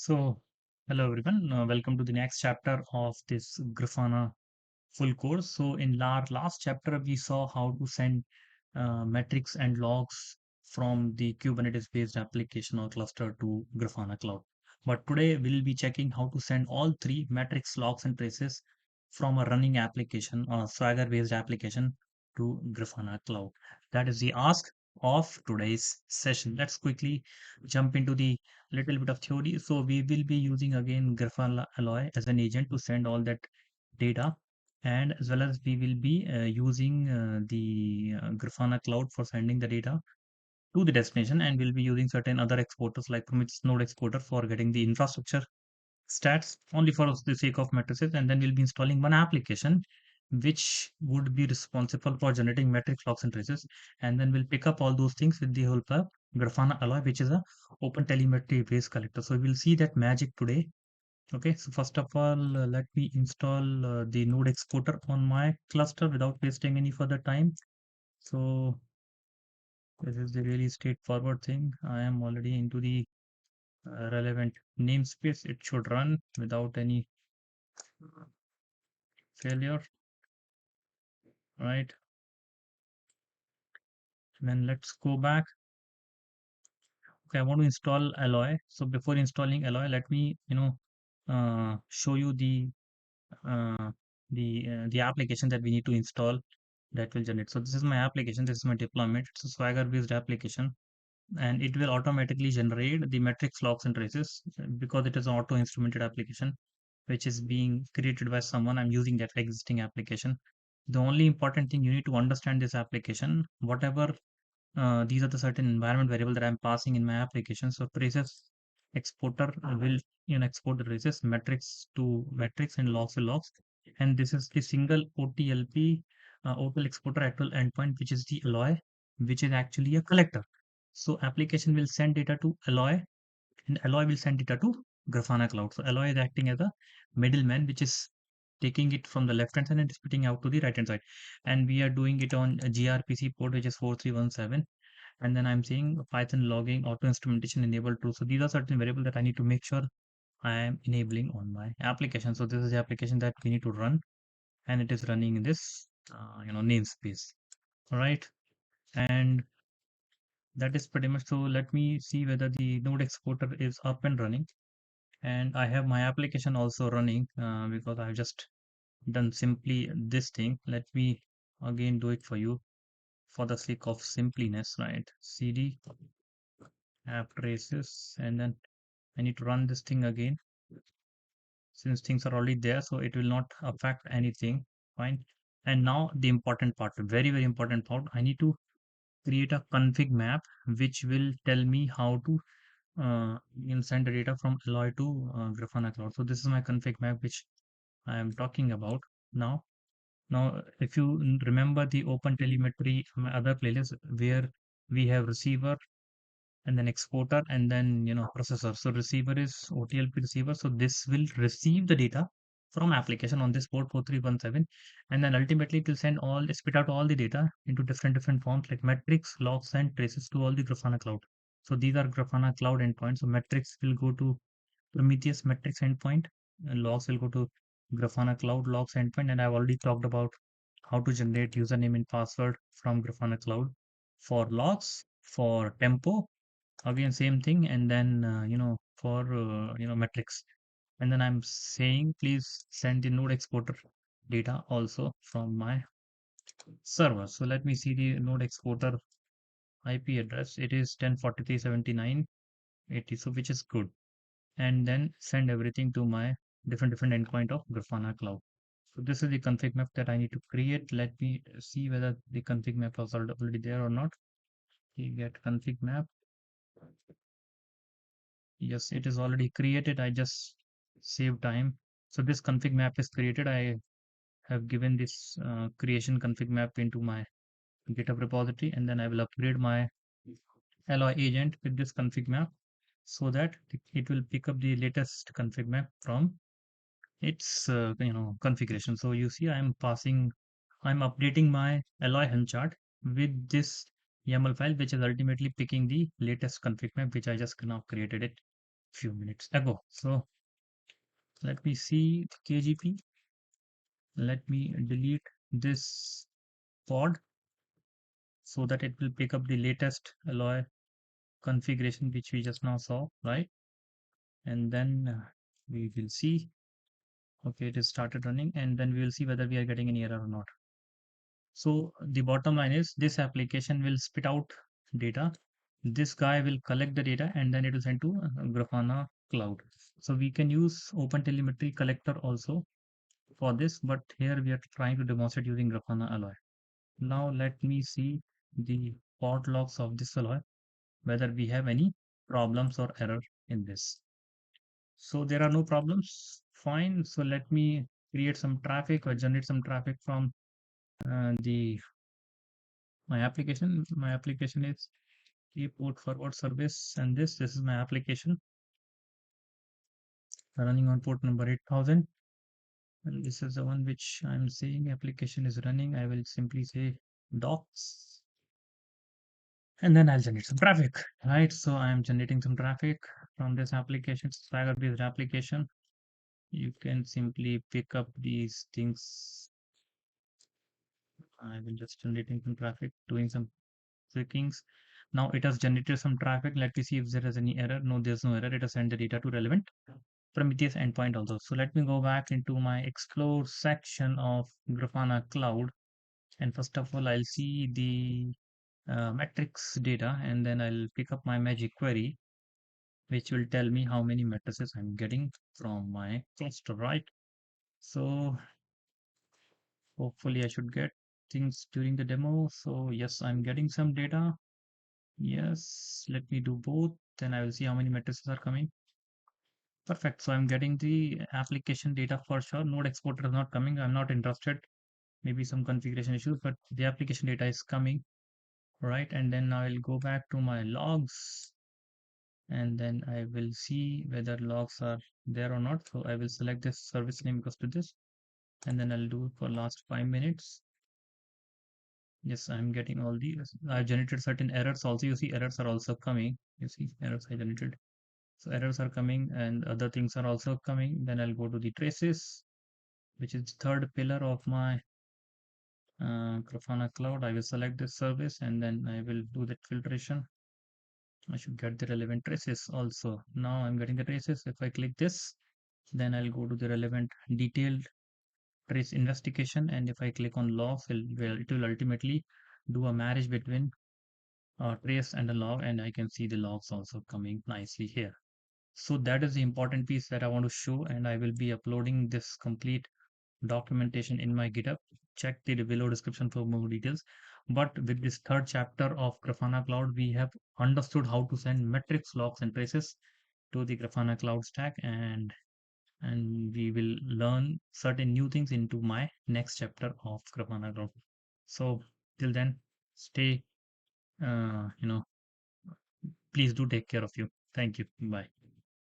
So, hello everyone. Welcome to the next chapter of this Grafana full course. So, in our last chapter, we saw how to send metrics and logs from the Kubernetes-based application or cluster to Grafana Cloud. But today, we'll be checking how to send all three metrics, logs, and traces from a running application or a Swagger-based application to Grafana Cloud. That is the ask of today's session. Let's quickly jump into the little bit of theory. So we will be using again Grafana Alloy as an agent to send all that data, and as well as we will be using the Grafana Cloud for sending the data to the destination, and we'll be using certain other exporters like Prometheus node exporter for getting the infrastructure stats only for the sake of matrices, and then we'll be installing one application which would be responsible for generating metric logs and traces, and then we'll pick up all those things with the help of Grafana Alloy, which is a open telemetry based collector. So we'll see that magic today. Okay, so first of all, let me install the node exporter on my cluster without wasting any further time. So this is the really straightforward thing. I am already into the relevant namespace. It should run without any failure, right? Then let's go back. Okay, I want to install Alloy. So before installing Alloy, let me, show you uh, the application that we need to install that will generate. So this is my application. This is my deployment. It's a Swagger-based application, and it will automatically generate the metrics, logs, and traces because it is an auto-instrumented application which is being created by someone. I'm using that existing application. The only important thing you need to understand this application, whatever these are the certain environment variable that I'm passing in my application. So traces exporter will export the traces metrics to metrics and logs to logs. And this is the single OTLP OTL exporter actual endpoint, which is the Alloy, which is actually a collector. So application will send data to Alloy, and Alloy will send data to Grafana Cloud. So Alloy is acting as a middleman, which is taking it from the left hand side and splitting out to the right hand side. And we are doing it on a gRPC port, which is 4317. And then I'm saying Python logging auto instrumentation enabled true. So these are certain variables that I need to make sure I am enabling on my application. So this is the application that we need to run, and it is running in this namespace. All right, and that is pretty much. So let me see whether the node exporter is up and running, and I have my application also running because I've just done simply this thing. Let me again do it for you for the sake of simpliness, right? CD app traces, and then I need to run this thing again since things are already there, so it will not affect anything. Fine. And now the important part, very, very important part, I need to create a config map which will tell me how to send the data from Alloy to Grafana Cloud. So this is my config map which I am talking about now. Now, if you remember the open telemetry, my other playlist where we have receiver and then exporter and then processor. So receiver is OTLP receiver. So this will receive the data from application on this port 4317, and then ultimately it will send all spit out all the data into different forms like metrics, logs, and traces to all the Grafana Cloud. So these are Grafana Cloud endpoints. So metrics will go to Prometheus metrics endpoint, and logs will go to Grafana Cloud logs endpoint. And I've already talked about how to generate username and password from Grafana Cloud for logs, for tempo, again same thing, and then for metrics. And then I'm saying please send the node exporter data also from my server. So let me see the node exporter IP address. It is 1043.79.80, so which is good. And then send everything to my different endpoint of Grafana Cloud. So this is the config map that I need to create. Let me see whether the config map was already there or not. You get config map. Yes, it is already created. I just save time. So this config map is created. I have given this creation config map into my GitHub repository, and then I will upgrade my Alloy agent with this config map so that it will pick up the latest config map from its configuration. So you see, I'm updating my Alloy Helm chart with this YAML file, which is ultimately picking the latest config map, which I just now created it. few minutes ago. So let me see the KGP. Let me delete this pod so that it will pick up the latest alloy configuration which we just now saw, right? And then we will see, okay, it is started running, and then we will see whether we are getting any error or not. So the bottom line is this application will spit out data. This guy will collect the data and then it will send to Grafana Cloud. So we can use OpenTelemetry collector also for this, but here we are trying to demonstrate using Grafana Alloy. Now let me see the pod logs of this alloy, whether we have any problems or error in this. So there are no problems. Fine. So let me create some traffic or generate some traffic from the my application. My application is port forward service, and this is my application running on port number 8000. And this is the one which I'm saying application is running. I will simply say docs, and then I'll generate some traffic, right? So I'm generating some traffic from this application, Swagger based application. You can simply pick up these things. I will just generating some traffic, doing some clickings. Now it has generated some traffic. Let me see if there is any error. No, there's no error. It has sent the data to relevant Prometheus endpoint also. So let me go back into my explore section of Grafana Cloud. And first of all, I'll see the metrics data, and then I'll pick up my magic query, which will tell me how many matrices I'm getting from my cluster, right? So hopefully I should get things during the demo. So yes, I'm getting some data. Yes, let me do both. Then I will see how many matrices are coming. Perfect. So I'm getting the application data for sure. Node exporter is not coming. I'm not interested. Maybe some configuration issues, but the application data is coming, right? And then I'll go back to my logs, and then I will see whether logs are there or not. So I will select this service name equals to this, and then I'll do it for last 5 minutes. Yes, I'm getting all these. I've generated certain errors also. You see, errors are also coming. You see, errors I generated. So errors are coming and other things are also coming. Then I'll go to the traces, which is the third pillar of my Grafana Cloud. I will select this service and then I will do that filtration. I should get the relevant traces also. Now I'm getting the traces. If I click this, then I'll go to the relevant detailed trace investigation. And if I click on logs, it will ultimately do a marriage between trace and a log, and I can see the logs also coming nicely here. So that is the important piece that I want to show, and I will be uploading this complete documentation in my GitHub. Check the below description for more details. But with this third chapter of Grafana Cloud, we have understood how to send metrics, logs, and traces to the Grafana Cloud stack, and we will learn certain new things into my next chapter of Grafana Cloud. So till then, stay, please do take care of you. Thank you. Bye.